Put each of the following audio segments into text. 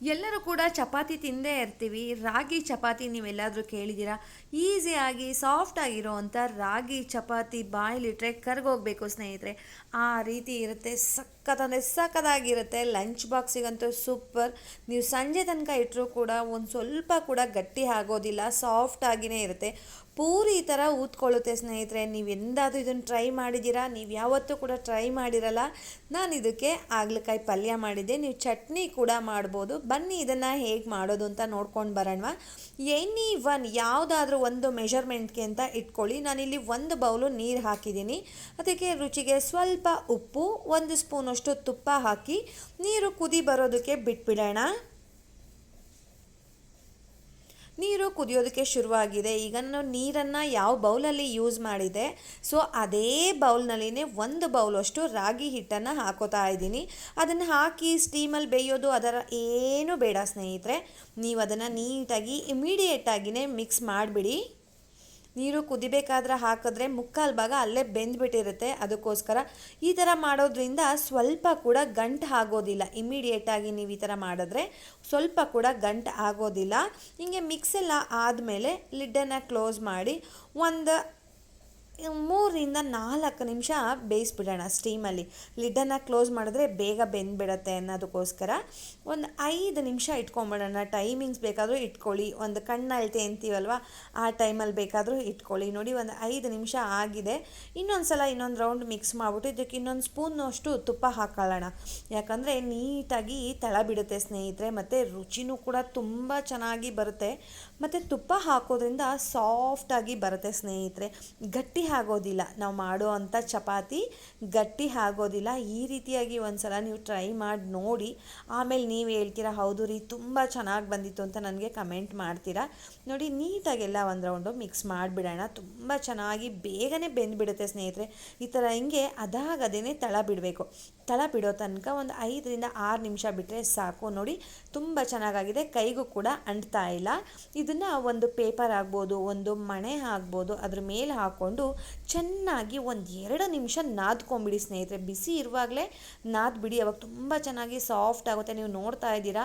ಎಲ್ಲರೂ ಕೂಡ ಚಪಾತಿ ತಿಂದೇ ಇರ್ತೀವಿ. ರಾಗಿ ಚಪಾತಿ ನೀವೆಲ್ಲಾದರೂ ಕೇಳಿದ್ದೀರಾ? ಈಸಿಯಾಗಿ ಸಾಫ್ಟ್ ಆಗಿರೋ ಅಂಥ ರಾಗಿ ಚಪಾತಿ ಬಾಯಲ್ಲಿಟ್ಟರೆ ಕರ್ಗೋಗ್ಬೇಕು ಸ್ನೇಹಿತರೆ. ಆ ರೀತಿ ಇರುತ್ತೆ. ಸಖತ್ತಂದರೆ ಸಖತ್ತಾಗಿರುತ್ತೆ. ಲಂಚ್ ಬಾಕ್ಸಿಗಂತೂ ಸೂಪರ್. ನೀವು ಸಂಜೆ ತನಕ ಇಟ್ಟರೂ ಕೂಡ ಒಂದು ಸ್ವಲ್ಪ ಕೂಡ ಗಟ್ಟಿ ಆಗೋದಿಲ್ಲ, ಸಾಫ್ಟ್ ಆಗಿಯೇ ಇರುತ್ತೆ. ಪೂರಿ ಥರ ಊದ್ಕೊಳ್ಳುತ್ತೆ ಸ್ನೇಹಿತರೆ. ನೀವು ಎಂದಾದರೂ ಇದನ್ನು ಟ್ರೈ ಮಾಡಿದ್ದೀರಾ? ನೀವು ಯಾವತ್ತೂ ಕೂಡ ಟ್ರೈ ಮಾಡಿರಲ್ಲ. ನಾನು ಇದಕ್ಕೆ ಹಾಗಲಕಾಯಿ ಪಲ್ಯ ಮಾಡಿದ್ದೆ. ನೀವು ಚಟ್ನಿ ಕೂಡ ಮಾಡ್ಬೋದು. ಬನ್ನಿ ಇದನ್ನು ಹೇಗೆ ಮಾಡೋದು ಅಂತ ನೋಡ್ಕೊಂಡು ಬರೋಣ. ಎನಿ ಒನ್ ಯಾವುದಾದ್ರೂ ಒಂದು ಮೆಷರ್ಮೆಂಟ್ಗೆ ಅಂತ ಇಟ್ಕೊಳ್ಳಿ. ನಾನಿಲ್ಲಿ 1 ಬೌಲು ನೀರು ಹಾಕಿದ್ದೀನಿ. ಅದಕ್ಕೆ ರುಚಿಗೆ ಸ್ವಲ್ಪ ಉಪ್ಪು, 1 ಸ್ಪೂನಷ್ಟು ತುಪ್ಪ ಹಾಕಿ ನೀರು ಕುದಿ ಬರೋದಕ್ಕೆ ಬಿಟ್ಬಿಡೋಣ. ನೀರು ಕುದಿಯೋದಕ್ಕೆ ಶುರುವಾಗಿದೆ. ಈಗ ನಾನು ನೀರನ್ನು ಯಾವ ಬೌಲಲ್ಲಿ ಯೂಸ್ ಮಾಡಿದೆ, ಸೊ ಅದೇ ಬೌಲ್ನಲ್ಲಿನೇ 1 ಬೌಲಷ್ಟು ರಾಗಿ ಹಿಟ್ಟನ್ನು ಹಾಕೋತಾ ಇದ್ದೀನಿ. ಅದನ್ನು ಹಾಕಿ ಸ್ಟೀಮಲ್ಲಿ ಬೇಯೋದು ಅದರ ಏನೂ ಬೇಡ ಸ್ನೇಹಿತರೆ. ನೀವು ಅದನ್ನು ನೀಟಾಗಿ ಇಮಿಡಿಯೇಟಾಗಿಯೇ ಮಿಕ್ಸ್ ಮಾಡಿಬಿಡಿ. ನೀರು ಕುದಿಬೇಕಾದ್ರೆ ಹಾಕಿದ್ರೆ ಮುಕ್ಕಾಲು ಭಾಗ ಅಲ್ಲೇ ಬೆಂದ್ಬಿಟ್ಟಿರುತ್ತೆ. ಅದಕ್ಕೋಸ್ಕರ ಈ ಥರ ಮಾಡೋದ್ರಿಂದ ಸ್ವಲ್ಪ ಕೂಡ ಗಂಟು ಆಗೋದಿಲ್ಲ. ಇಮಿಡಿಯೇಟಾಗಿ ನೀವು ಈ ಥರ ಮಾಡಿದ್ರೆ ಸ್ವಲ್ಪ ಕೂಡ ಗಂಟು ಆಗೋದಿಲ್ಲ. ಹಿಂಗೆ ಮಿಕ್ಸ್ ಎಲ್ಲ ಆದಮೇಲೆ ಲಿಡ್ಡನ್ನು ಕ್ಲೋಸ್ ಮಾಡಿ ಒಂದು 3-4 ನಿಮಿಷ ಬೇಯಿಸ್ಬಿಡೋಣ ಸ್ಟೀಮಲ್ಲಿ. ಲಿಡ್ಡನ್ನು ಕ್ಲೋಸ್ ಮಾಡಿದ್ರೆ ಬೇಗ ಬೆಂದ್ಬಿಡತ್ತೆ ಅನ್ನೋದಕ್ಕೋಸ್ಕರ ಒಂದು 5 ನಿಮಿಷ ಇಟ್ಕೊಂಬಿಡೋಣ. ಟೈಮಿಂಗ್ಸ್ ಬೇಕಾದರೂ ಇಟ್ಕೊಳ್ಳಿ. ಒಂದು ಕಣ್ಣು ಅಂತೀವಲ್ವ, ಆ ಟೈಮಲ್ಲಿ ಬೇಕಾದರೂ ಇಟ್ಕೊಳ್ಳಿ. ನೋಡಿ, ಒಂದು 5 ನಿಮಿಷ ಆಗಿದೆ. ಇನ್ನೊಂದು ರೌಂಡ್ ಮಿಕ್ಸ್ ಮಾಡಿಬಿಟ್ಟು ಇದಕ್ಕೆ ಇನ್ನೊಂದು ಸ್ಪೂನಷ್ಟು ತುಪ್ಪ ಹಾಕೊಳ್ಳೋಣ. ಯಾಕಂದರೆ ನೀಟಾಗಿ ತಳ ಬಿಡುತ್ತೆ ಸ್ನೇಹಿತರೆ, ಮತ್ತು ರುಚಿನೂ ಕೂಡ ತುಂಬ ಚೆನ್ನಾಗಿ ಬರುತ್ತೆ. ಮತ್ತು ತುಪ್ಪ ಹಾಕೋದ್ರಿಂದ ಸಾಫ್ಟಾಗಿ ಬರುತ್ತೆ ಸ್ನೇಹಿತರೆ. ಗಟ್ಟಿ ಆಗೋದಿಲ್ಲ. ನಾವು ಮಾಡೋ ಅಂಥ ಚಪಾತಿ ಗಟ್ಟಿ ಆಗೋದಿಲ್ಲ. ಈ ರೀತಿಯಾಗಿ ಒಂದು ಸಲ ನೀವು ಟ್ರೈ ಮಾಡಿ ನೋಡಿ. ಆಮೇಲೆ ನೀವು ಹೇಳ್ತೀರಾ, ಹೌದು ರೀ ತುಂಬ ಚೆನ್ನಾಗಿ ಬಂದಿತ್ತು ಅಂತ ನನಗೆ ಕಮೆಂಟ್ ಮಾಡ್ತೀರಾ. ನೋಡಿ, ನೀಟಾಗೆಲ್ಲ ಒಂದು ರೌಂಡು ಮಿಕ್ಸ್ ಮಾಡಿಬಿಡೋಣ. ತುಂಬ ಚೆನ್ನಾಗಿ ಬೇಗನೆ ಬೆಂದುಬಿಡುತ್ತೆ ಸ್ನೇಹಿತರೆ. ಈ ಥರ ಹಿಂಗೆ ಅದಾಗದೇ ತಳ ಬಿಡಬೇಕು. ತಳ ಬಿಡೋ ತನಕ ಒಂದು 5-6 ನಿಮಿಷ ಬಿಟ್ಟರೆ ಸಾಕು. ನೋಡಿ, ತುಂಬ ಚೆನ್ನಾಗಾಗಿದೆ. ಕೈಗೂ ಕೂಡ ಅಂಟ್ತಾ ಇಲ್ಲ. ಇದನ್ನು ಒಂದು ಪೇಪರ್ ಆಗ್ಬೋದು, ಒಂದು ಮಣೆ ಆಗ್ಬೋದು, ಅದ್ರ ಮೇಲೆ ಹಾಕ್ಕೊಂಡು ಚೆನ್ನಾಗಿ ಒಂದು 2 ನಿಮಿಷ ನಾದ್ಕೊಂಬಿಡಿ ಸ್ನೇಹಿತರೆ. ಬಿಸಿ ಇರುವಾಗಲೇ ನಾದ್ಬಿಡಿ. ಅವಾಗ ತುಂಬ ಚೆನ್ನಾಗಿ ಸಾಫ್ಟ್ ಆಗುತ್ತೆ. ನೀವು ನೋಡ್ತಾ ಇದ್ದೀರಾ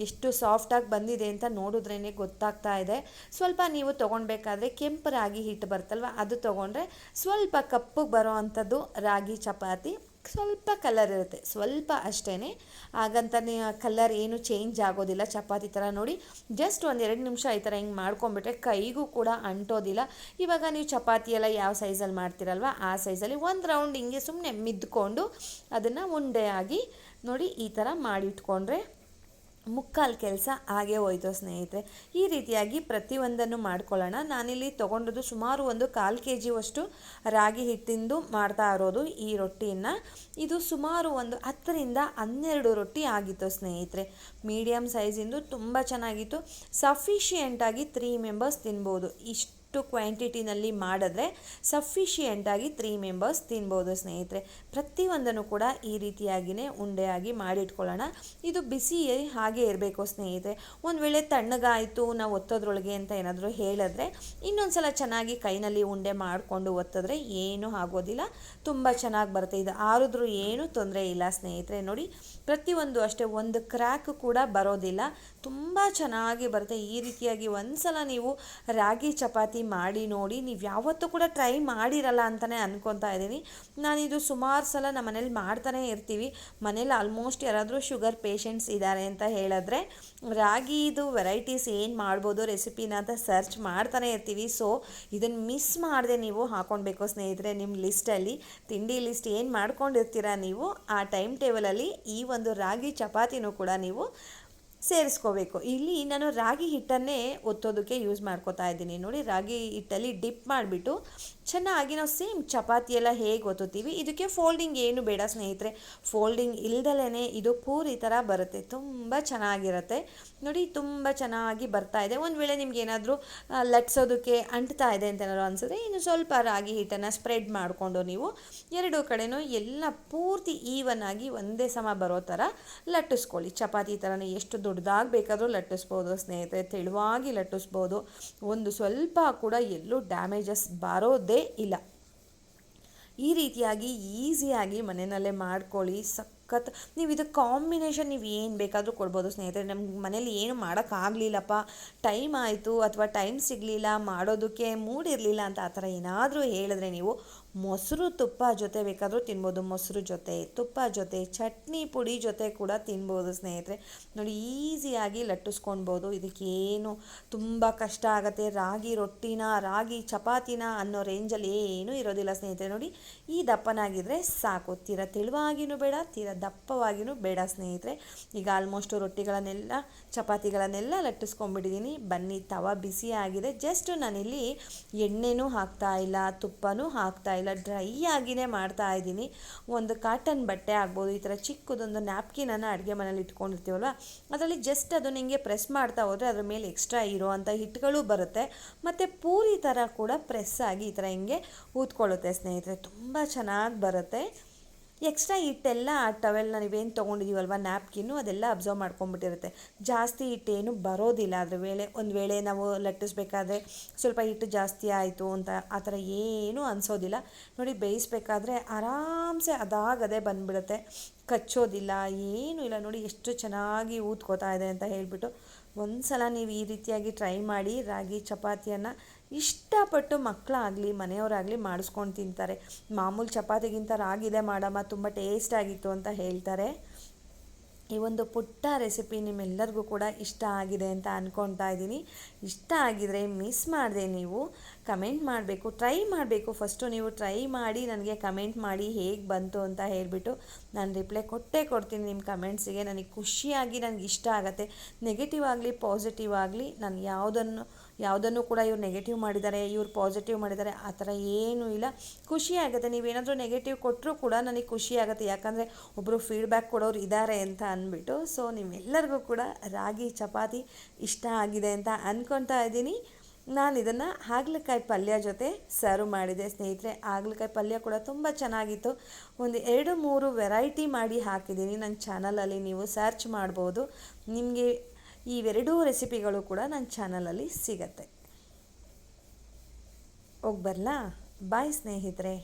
ಎಷ್ಟು ಸಾಫ್ಟಾಗಿ ಬಂದಿದೆ ಅಂತ. ನೋಡಿದ್ರೇ ಗೊತ್ತಾಗ್ತಾ ಇದೆ. ಸ್ವಲ್ಪ ನೀವು ತೊಗೊಳ್ಬೇಕಾದ್ರೆ ಕೆಂಪು ರಾಗಿ ಹಿಟ್ಟು ಬರ್ತಲ್ವ, ಅದು ತೊಗೊಂಡ್ರೆ ಸ್ವಲ್ಪ ಕಪ್ಪಗೆ ಬರೋ ಅಂಥದ್ದು ರಾಗಿ ಚಪಾತಿ. ಸ್ವಲ್ಪ ಕಲರ್ ಇರುತ್ತೆ, ಸ್ವಲ್ಪ ಅಷ್ಟೇ. ಹಾಗಂತಲೇ ಕಲರ್ ಏನು ಚೇಂಜ್ ಆಗೋದಿಲ್ಲ ಚಪಾತಿ ಥರ. ನೋಡಿ, ಜಸ್ಟ್ ಒಂದು 2 ನಿಮಿಷ ಈ ಥರ ಹಿಂಗೆ ಮಾಡ್ಕೊಂಬಿಟ್ರೆ ಕೈಗೂ ಕೂಡ ಅಂಟೋದಿಲ್ಲ. ಇವಾಗ ನೀವು ಚಪಾತಿ ಎಲ್ಲ ಯಾವ ಸೈಜಲ್ಲಿ ಮಾಡ್ತೀರಲ್ವ, ಆ ಸೈಜಲ್ಲಿ ಒಂದು ರೌಂಡ್ ಹಿಂಗೆ ಸುಮ್ಮನೆ ಮಿದ್ಕೊಂಡು ಅದನ್ನು ಉಂಡೆಯಾಗಿ ನೋಡಿ ಈ ಥರ ಮಾಡಿಟ್ಕೊಂಡ್ರೆ ಮುಕ್ಕಾಲು ಕೆಲಸ ಹಾಗೆ ಹೋಯ್ತು ಸ್ನೇಹಿತರೆ. ಈ ರೀತಿಯಾಗಿ ಪ್ರತಿಯೊಂದನ್ನು ಮಾಡ್ಕೊಳ್ಳೋಣ. ನಾನಿಲ್ಲಿ ತೊಗೊಂಡದ್ದು ಸುಮಾರು ಒಂದು 1/4 kg ರಾಗಿ ಹಿಟ್ಟಿಂದು ಮಾಡ್ತಾ ಇರೋದು ಈ ರೊಟ್ಟಿಯನ್ನು. ಇದು ಸುಮಾರು ಒಂದು 10-12 ರೊಟ್ಟಿ ಆಗಿತ್ತು ಸ್ನೇಹಿತರೆ. ಮೀಡಿಯಮ್ ಸೈಜಿಂದು ತುಂಬ ಚೆನ್ನಾಗಿತ್ತು. ಸಫಿಷಿಯೆಂಟಾಗಿ 3 ಮೆಂಬರ್ಸ್ ತಿನ್ಬೋದು. ಇಷ್ಟು ಕ್ವಾಂಟಿಟಿನಲ್ಲಿ ಮಾಡಿದ್ರೆ ಸಫಿಷಿಯೆಂಟಾಗಿ 3 ಮೆಂಬರ್ಸ್ ತಿನ್ಬೋದು ಸ್ನೇಹಿತರೆ. ಪ್ರತಿಯೊಂದನ್ನು ಕೂಡ ಈ ರೀತಿಯಾಗಿಯೇ ಉಂಡೆಯಾಗಿ ಮಾಡಿಟ್ಕೊಳ್ಳೋಣ. ಇದು ಬಿಸಿ ಹಾಗೆ ಇರಬೇಕು ಸ್ನೇಹಿತರೆ. ಒಂದು ವೇಳೆ ತಣ್ಣಗಾಯಿತು ನಾವು ಒತ್ತೋದ್ರೊಳಗೆ ಅಂತ ಏನಾದರೂ ಹೇಳಿದ್ರೆ ಇನ್ನೊಂದು ಸಲ ಚೆನ್ನಾಗಿ ಕೈನಲ್ಲಿ ಉಂಡೆ ಮಾಡಿಕೊಂಡು ಒತ್ತಿದ್ರೆ ಏನೂ ಆಗೋದಿಲ್ಲ, ತುಂಬ ಚೆನ್ನಾಗಿ ಬರುತ್ತೆ. ಇದು ಆರಿದ್ರೂ ಏನೂ ತೊಂದರೆ ಇಲ್ಲ ಸ್ನೇಹಿತರೆ. ನೋಡಿ, ಪ್ರತಿಯೊಂದು ಅಷ್ಟೇ, ಒಂದು ಕ್ರ್ಯಾಕ್ ಕೂಡ ಬರೋದಿಲ್ಲ, ತುಂಬ ಚೆನ್ನಾಗಿ ಬರುತ್ತೆ. ಈ ರೀತಿಯಾಗಿ ಒಂದು ಸಲ ನೀವು ರಾಗಿ ಚಪಾತಿ ಮಾಡಿ ನೋಡಿ. ನೀವು ಯಾವತ್ತೂ ಕೂಡ ಟ್ರೈ ಮಾಡಿರಲ್ಲ ಅಂತಲೇ ಅನ್ಕೊತಾ ಇದ್ದೀನಿ. ನಾನಿದು ಸುಮಾರು ಸಲ ನಮ್ಮ ಮನೇಲಿ ಮಾಡ್ತಾನೆ ಇರ್ತೀವಿ. ಮನೇಲಿ ಆಲ್ಮೋಸ್ಟ್ ಯಾರಾದರೂ ಶುಗರ್ ಪೇಷಂಟ್ಸ್ ಇದ್ದಾರೆ ಅಂತ ಹೇಳಿದ್ರೆ ರಾಗಿದು ವೆರೈಟೀಸ್ ಏನು ಮಾಡ್ಬೋದು ರೆಸಿಪಿನ ಅಂತ ಸರ್ಚ್ ಮಾಡ್ತಾನೆ ಇರ್ತೀವಿ. ಸೊ ಇದನ್ನು ಮಿಸ್ ಮಾಡದೆ ನೀವು ಹಾಕ್ಕೊಳ್ಬೇಕು ಸ್ನೇಹಿತರೆ. ನಿಮ್ಮ ಲಿಸ್ಟಲ್ಲಿ ತಿಂಡಿ ಲಿಸ್ಟ್ ಏನು ಮಾಡ್ಕೊಂಡಿರ್ತೀರ ನೀವು, ಆ ಟೈಮ್ ಟೇಬಲಲ್ಲಿ ಈ ಒಂದು ರಾಗಿ ಚಪಾತಿನೂ ಕೂಡ ನೀವು ಸೇರಿಸ್ಕೋಬೇಕು. ಇಲ್ಲಿ ನಾನು ರಾಗಿ ಹಿಟ್ಟನ್ನೇ ಒತ್ತೋದಕ್ಕೆ ಯೂಸ್ ಮಾಡ್ಕೋತಾ ಇದ್ದೀನಿ. ನೋಡಿ, ರಾಗಿ ಹಿಟ್ಟಲ್ಲಿ ಡಿಪ್ ಮಾಡಿಬಿಟ್ಟು ಚೆನ್ನಾಗಿ ನಾವು ಸೇಮ್ ಚಪಾತಿ ಎಲ್ಲ ಹೇಗೆ ಒತ್ತುತ್ತೀವಿ, ಇದಕ್ಕೆ ಫೋಲ್ಡಿಂಗ್ ಏನು ಬೇಡ ಸ್ನೇಹಿತರೆ. ಫೋಲ್ಡಿಂಗ್ ಇಲ್ದಲೇ ಇದು ಪೂರಿ ಥರ ಬರುತ್ತೆ. ತುಂಬ ಚೆನ್ನಾಗಿರುತ್ತೆ. ನೋಡಿ, ತುಂಬ ಚೆನ್ನಾಗಿ ಬರ್ತಾ ಇದೆ. ಒಂದು ವೇಳೆ ನಿಮ್ಗೆ ಏನಾದರೂ ಲಟ್ಸೋದಕ್ಕೆ ಅಂಟ್ತಾ ಇದೆ ಅಂತ ಏನಾದ್ರು ಅನಿಸಿದ್ರೆ ಇನ್ನು ಸ್ವಲ್ಪ ರಾಗಿ ಹಿಟ್ಟನ್ನು ಸ್ಪ್ರೆಡ್ ಮಾಡಿಕೊಂಡು ನೀವು 2 ಕಡೆನೂ ಎಲ್ಲ ಪೂರ್ತಿ ಈವನ್ ಆಗಿ ಒಂದೇ ಸಮ ಬರೋ ಥರ ಲಟ್ಟಿಸ್ಕೊಳ್ಳಿ. ಚಪಾತಿ ಥರನೇ ಎಷ್ಟು ದೊಡ್ಡದಾಗಿ ಬೇಕಾದರೂ ಲಟ್ಟಿಸ್ಬೋದು ಸ್ನೇಹಿತರೆ, ತೆಳುವಾಗಿ ಲಟ್ಟಿಸ್ಬೋದು. ಒಂದು ಸ್ವಲ್ಪ ಕೂಡ ಎಲ್ಲೂ ಡ್ಯಾಮೇಜಸ್ ಬರೋದೇ ಇಲ್ಲ. ಈ ರೀತಿಯಾಗಿ ಈಸಿಯಾಗಿ ಮನೆಯಲ್ಲೇ ಮಾಡ್ಕೊಳ್ಳಿ. ಸಖತ್. ನೀವು ಇದು ಕಾಂಬಿನೇಷನ್ ನೀವು ಏನು ಬೇಕಾದರೂ ಕೊಡ್ಬೋದು ಸ್ನೇಹಿತರೆ. ನಮ್ಮ ಮನೇಲಿ ಏನು ಮಾಡೋಕ್ಕಾಗಲಿಲ್ಲಪ್ಪ, ಟೈಮ್ ಆಯಿತು ಅಥವಾ ಟೈಮ್ ಸಿಗಲಿಲ್ಲ, ಮಾಡೋದಕ್ಕೆ ಮೂಡ್ ಇರಲಿಲ್ಲ ಅಂತ ಆ ಥರ ಏನಾದರೂ ಹೇಳಿದ್ರೆ ನೀವು ಮೊಸರು ತುಪ್ಪ ಜೊತೆ ಬೇಕಾದರೂ ತಿನ್ಬೋದು. ಮೊಸರು ಜೊತೆ, ತುಪ್ಪ ಜೊತೆ, ಚಟ್ನಿ ಪುಡಿ ಜೊತೆ ಕೂಡ ತಿನ್ಬೋದು ಸ್ನೇಹಿತರೆ. ನೋಡಿ ಈಸಿಯಾಗಿ ಲಟ್ಟಿಸ್ಕೊಳ್ಬೋದು. ಇದಕ್ಕೇನು ತುಂಬ ಕಷ್ಟ ಆಗುತ್ತೆ, ರಾಗಿ ರೊಟ್ಟಿನ ರಾಗಿ ಚಪಾತಿನ ಅನ್ನೋ ರೇಂಜಲ್ಲಿ ಏನೂ ಇರೋದಿಲ್ಲ ಸ್ನೇಹಿತರೆ. ನೋಡಿ ಈ ದಪ್ಪನಾಗಿದ್ದರೆ ಸಾಕು, ತೀರ ತೆಳುವಾಗಿನೂ ಬೇಡ, ತೀರ ದಪ್ಪವಾಗಿಯೂ ಬೇಡ ಸ್ನೇಹಿತರೆ. ಈಗ ಆಲ್ಮೋಸ್ಟ್ ರೊಟ್ಟಿಗಳನ್ನೆಲ್ಲ ಚಪಾತಿಗಳನ್ನೆಲ್ಲ ಲಟ್ಟಿಸ್ಕೊಂಡ್ಬಿಟ್ಟಿದ್ದೀನಿ. ಬನ್ನಿ, ತವ ಬಿಸಿ ಆಗಿದೆ. ಜಸ್ಟ್ ನಾನಿಲ್ಲಿ ಎಣ್ಣೆನೂ ಹಾಕ್ತಾ ಇಲ್ಲ, ತುಪ್ಪನೂ ಹಾಕ್ತಾ ಇಲ್ಲ, ಡ್ರೈ ಆಗಿನೇ ಮಾಡ್ತಾ ಇದ್ದೀನಿ. ಒಂದು ಕಾಟನ್ ಬಟ್ಟೆ ಆಗ್ಬೋದು, ಈ ಥರ ಚಿಕ್ಕದೊಂದು ನ್ಯಾಪ್ಕಿನನ್ನು ಅಡುಗೆ ಮನೇಲಿ ಇಟ್ಕೊಂಡಿರ್ತೀವಲ್ವ, ಅದರಲ್ಲಿ ಜಸ್ಟ್ ಅದನ್ನು ಹಿಂಗೆ ಪ್ರೆಸ್ ಮಾಡ್ತಾ ಹೋದರೆ ಅದ್ರ ಮೇಲೆ ಎಕ್ಸ್ಟ್ರಾ ಇರೋ ಅಂಥ ಹಿಟ್ಟುಗಳು ಬರುತ್ತೆ. ಮತ್ತು ಪೂರಿ ಥರ ಕೂಡ ಪ್ರೆಸ್ ಆಗಿ ಈ ಥರ ಹಿಂಗೆ ಊದ್ಕೊಳ್ಳುತ್ತೆ ಸ್ನೇಹಿತರೆ, ತುಂಬ ಚೆನ್ನಾಗಿ ಬರುತ್ತೆ. ಎಕ್ಸ್ಟ್ರಾ ಹಿಟ್ಟೆಲ್ಲ ಆ ಟವೆಲ್ನ ನೀವೇನು ತೊಗೊಂಡಿದ್ದೀವಲ್ವ ನ್ಯಾಪ್ಕಿನ್ನು, ಅದೆಲ್ಲ ಅಬ್ಸರ್ವ್ ಮಾಡ್ಕೊಂಬಿಟ್ಟಿರುತ್ತೆ. ಜಾಸ್ತಿ ಹಿಟ್ಟೇನು ಬರೋದಿಲ್ಲ ಅದ್ರ ಒಂದು ವೇಳೆ ನಾವು ಲಟ್ಟಿಸ್ಬೇಕಾದ್ರೆ ಸ್ವಲ್ಪ ಹಿಟ್ಟು ಜಾಸ್ತಿ ಆಯಿತು ಅಂತ ಆ ಥರ ಏನೂ ಅನಿಸೋದಿಲ್ಲ. ನೋಡಿ ಬೇಯಿಸ್ಬೇಕಾದ್ರೆ ಆರಾಮ್ಸೆ ಅದಾಗದೇ ಬಂದುಬಿಡುತ್ತೆ, ಕಚ್ಚೋದಿಲ್ಲ, ಏನೂ ಇಲ್ಲ. ನೋಡಿ ಎಷ್ಟು ಚೆನ್ನಾಗಿ ಊದ್ಕೋತಾ ಇದೆ ಅಂತ ಹೇಳಿಬಿಟ್ಟು ಒಂದು ಸಲ ನೀವು ಈ ರೀತಿಯಾಗಿ ಟ್ರೈ ಮಾಡಿ. ರಾಗಿ ಚಪಾತಿಯನ್ನು ಇಷ್ಟಪಟ್ಟು ಮಕ್ಕಳಾಗಲಿ ಮನೆಯವರಾಗಲಿ ಮಾಡಿಸ್ಕೊಂಡು ತಿಂತಾರೆ. ಮಾಮೂಲು ಚಪಾತಿಗಿಂತ ರಾಗಿದೇ ಮಾಡಮ್ಮ ತುಂಬ ಟೇಸ್ಟಾಗಿತ್ತು ಅಂತ ಹೇಳ್ತಾರೆ. ಈ ಒಂದು ಪುಟ್ಟ ರೆಸಿಪಿ ನಿಮ್ಮೆಲ್ಲರಿಗೂ ಕೂಡ ಇಷ್ಟ ಆಗಿದೆ ಅಂತ ಅಂದ್ಕೊಳ್ತಾ ಇದ್ದೀನಿ. ಇಷ್ಟ ಆಗಿದರೆ ಮಿಸ್ ಮಾಡಿದೆ ನೀವು ಕಮೆಂಟ್ ಮಾಡಬೇಕು, ಟ್ರೈ ಮಾಡಬೇಕು. ಫಸ್ಟು ನೀವು ಟ್ರೈ ಮಾಡಿ ನನಗೆ ಕಮೆಂಟ್ ಮಾಡಿ ಹೇಗೆ ಬಂತು ಅಂತ ಹೇಳಿಬಿಟ್ಟು ನಾನು ರಿಪ್ಲೈ ಕೊಡ್ತೀನಿ ನಿಮ್ಮ ಕಮೆಂಟ್ಸಿಗೆ. ನನಗೆ ಖುಷಿಯಾಗಿ ನನಗೆ ಇಷ್ಟ ಆಗುತ್ತೆ. ನೆಗೆಟಿವ್ ಆಗಲಿ ಪಾಸಿಟಿವ್ ಆಗಲಿ, ನಾನು ಯಾವುದನ್ನು ಕೂಡ ಇವ್ರು ನೆಗೆಟಿವ್ ಮಾಡಿದ್ದಾರೆ, ಇವ್ರು ಪಾಸಿಟಿವ್ ಮಾಡಿದ್ದಾರೆ ಆ ಥರ ಏನೂ ಇಲ್ಲ. ಖುಷಿ ಆಗುತ್ತೆ. ನೀವೇನಾದರೂ ನೆಗೆಟಿವ್ ಕೊಟ್ಟರೂ ಕೂಡ ನನಗೆ ಖುಷಿ ಆಗುತ್ತೆ, ಯಾಕಂದರೆ ಒಬ್ಬರು ಫೀಡ್ಬ್ಯಾಕ್ ಕೊಡೋರು ಇದ್ದಾರೆ ಅಂತ ಅಂದ್ಬಿಟ್ಟು. ಸೊ ನಿಮ್ಮೆಲ್ಲರಿಗೂ ಕೂಡ ರಾಗಿ ಚಪಾತಿ ಇಷ್ಟ ಆಗಿದೆ ಅಂತ ಅಂದ್ಕೊಳ್ತಾ ಇದ್ದೀನಿ. ನಾನು ಇದನ್ನು ಹಾಗಲಕಾಯಿ ಪಲ್ಯ ಜೊತೆ ಸರ್ವ್ ಮಾಡಿದೆ ಸ್ನೇಹಿತರೆ. ಹಾಗಲಕಾಯಿ ಪಲ್ಯ ಕೂಡ ತುಂಬ ಚೆನ್ನಾಗಿತ್ತು. ಒಂದು 2-3 ವೆರೈಟಿ ಮಾಡಿ ಹಾಕಿದ್ದೀನಿ ನನ್ನ ಚಾನಲಲ್ಲಿ, ನೀವು ಸರ್ಚ್ ಮಾಡ್ಬೋದು. ನಿಮಗೆ ಇವೆರಡೂ ರೆಸಿಪಿಗಳು ಕೂಡ ನನ್ನ ಚಾನಲಲ್ಲಿ ಸಿಗತ್ತೆ. ಹೋಗಿ ಬರಲಾ? ಬಾಯ್ ಸ್ನೇಹಿತರೆ.